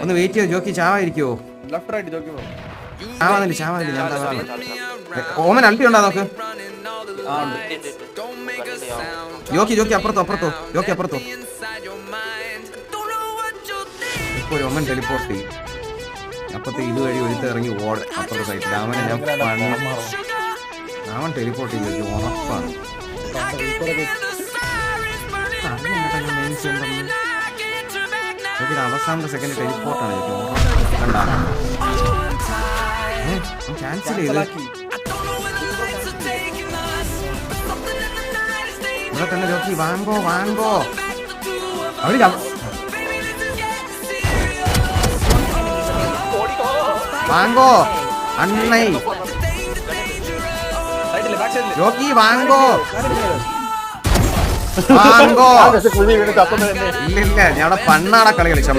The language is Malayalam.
ഒന്ന് വെയിറ്റ് ചെയ്യോ ജോക്കി, ചാവായിരിക്കുവോ? ലെഫ്റ്റ് റൈറ്റ് ജോക്കി പോ. ചാവാന്നില്ല ഞാൻ ഓമൻ അൾട്ടി ഉണ്ടോ നോക്ക്. ജോക്കി അപ്പുറത്തോ ഇപ്പൊ ഒരു ഓമൻ ടെലിപ്പോർട്ട് ചെയ്യും. അപ്പത്തെ ഇതുവഴി ഒരുത്ത് ഇറങ്ങി ഓട അപ്പുറത്തെ സൈഡിൽ അവനെ അവൻ ടെലിപ്പോർട്ട് ചെയ്തു ഉറപ്പാണ്. അവസാനത്തെ സെക്കൻഡ് ടെലിപ്പോർട്ടാണ് ക്യാൻസൽ ചെയ്ത് ഇവിടെ തന്നെ ജോക്കി വാങ്ങോ അവര് വാങ്ങോ അണ്ണൈ ജോക്കി വാങ്ങോ ഇല്ല ഞാൻ അവിടെ പണ്ണാട കളി കളിച്ചു.